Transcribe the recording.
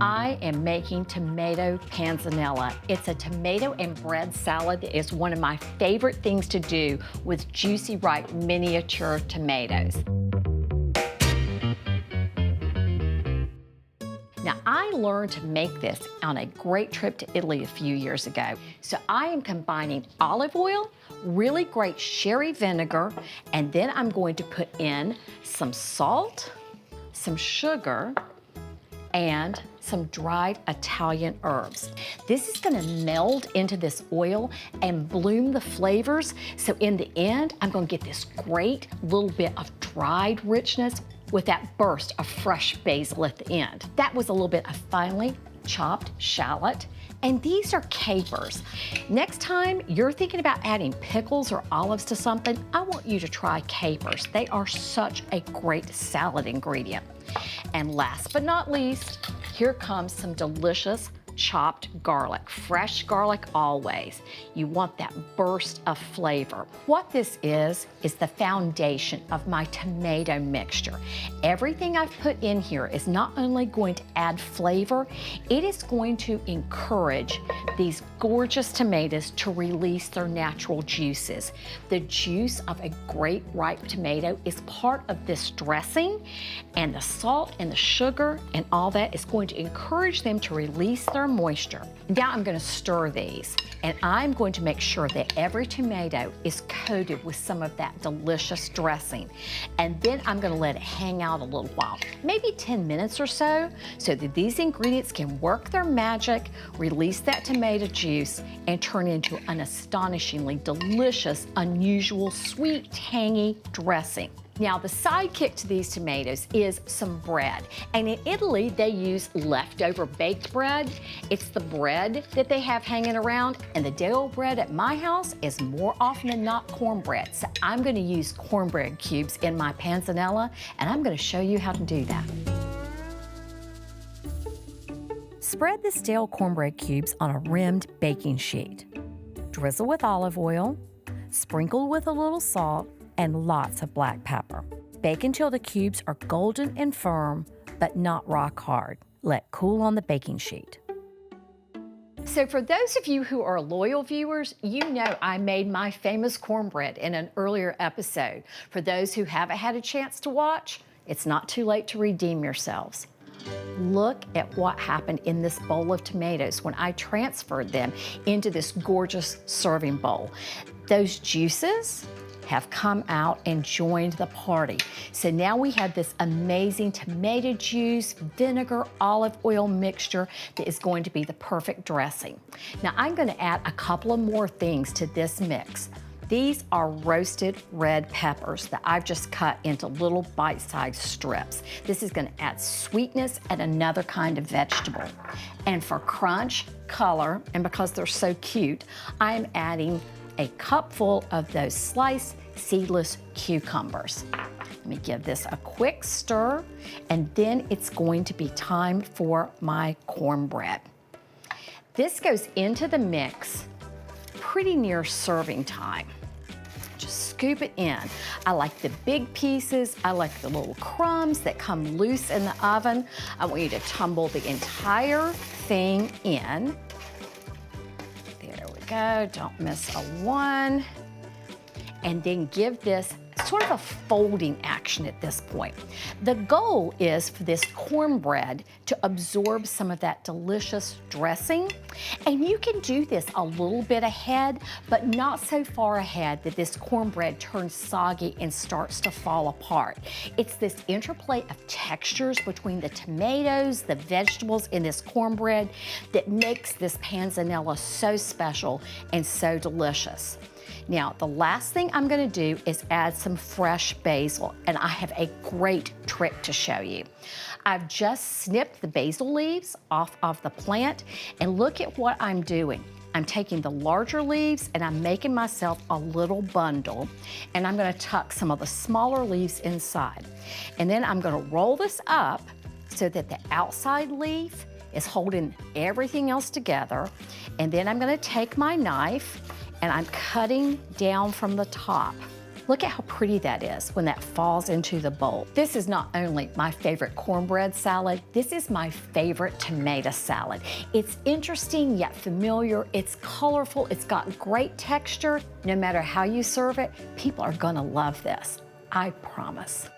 I am making tomato panzanella. It's a tomato and bread salad that is one of my favorite things to do with juicy, ripe, miniature tomatoes. Now, I learned to make this on a great trip to Italy a few years ago. So I am combining olive oil, really great sherry vinegar, and then I'm going to put in some salt, some sugar, and some dried Italian herbs. This is gonna meld into this oil and bloom the flavors. So in the end, I'm gonna get this great little bit of dried richness with that burst of fresh basil at the end. That was a little bit of finely chopped shallot. And these are capers. Next time you're thinking about adding pickles or olives to something, I want you to try capers. They are such a great salad ingredient. And last but not least, here comes some delicious chopped garlic, fresh garlic always. You want that burst of flavor. What this is the foundation of my tomato mixture. Everything I've put in here is not only going to add flavor, it is going to encourage these gorgeous tomatoes to release their natural juices. The juice of a great ripe tomato is part of this dressing, and the salt and the sugar and all that is going to encourage them to release their moisture. Now I'm going to stir these, and I'm going to make sure that every tomato is coated with some of that delicious dressing. And then I'm going to let it hang out a little while, maybe 10 minutes or so that these ingredients can work their magic, release that tomato juice, and turn into an astonishingly delicious, unusual, sweet, tangy dressing. Now, the sidekick to these tomatoes is some bread. And in Italy, they use leftover baked bread. It's the bread that they have hanging around, and the day-old bread at my house is more often than not cornbread. So I'm gonna use cornbread cubes in my panzanella, and I'm gonna show you how to do that. Spread the stale cornbread cubes on a rimmed baking sheet. Drizzle with olive oil, sprinkle with a little salt, and lots of black pepper. Bake until the cubes are golden and firm, but not rock hard. Let cool on the baking sheet. So for those of you who are loyal viewers, you know I made my famous cornbread in an earlier episode. For those who haven't had a chance to watch, it's not too late to redeem yourselves. Look at what happened in this bowl of tomatoes when I transferred them into this gorgeous serving bowl. Those juices have come out and joined the party. So now we have this amazing tomato juice, vinegar, olive oil mixture that is going to be the perfect dressing. Now I'm gonna add a couple of more things to this mix. These are roasted red peppers that I've just cut into little bite-sized strips. This is gonna add sweetness and another kind of vegetable. And for crunch, color, and because they're so cute, I'm adding a cupful of those sliced seedless cucumbers. Let me give this a quick stir, and then it's going to be time for my cornbread. This goes into the mix pretty near serving time. Just scoop it in. I like the big pieces. I like the little crumbs that come loose in the oven. I want you to tumble the entire thing in. There we go, don't miss a one. And then give this sort of a folding action at this point. The goal is for this cornbread to absorb some of that delicious dressing. And you can do this a little bit ahead, but not so far ahead that this cornbread turns soggy and starts to fall apart. It's this interplay of textures between the tomatoes, the vegetables in this cornbread that makes this panzanella so special and so delicious. Now, the last thing I'm gonna do is add some fresh basil, and I have a great trick to show you. I've just snipped the basil leaves off of the plant, and look at what I'm doing. I'm taking the larger leaves and I'm making myself a little bundle, and I'm gonna tuck some of the smaller leaves inside. And then I'm gonna roll this up so that the outside leaf is holding everything else together. And then I'm gonna take my knife and I'm cutting down from the top. Look at how pretty that is when that falls into the bowl. This is not only my favorite cornbread salad, this is my favorite tomato salad. It's interesting yet familiar, it's colorful, it's got great texture. No matter how you serve it, people are gonna love this. I promise.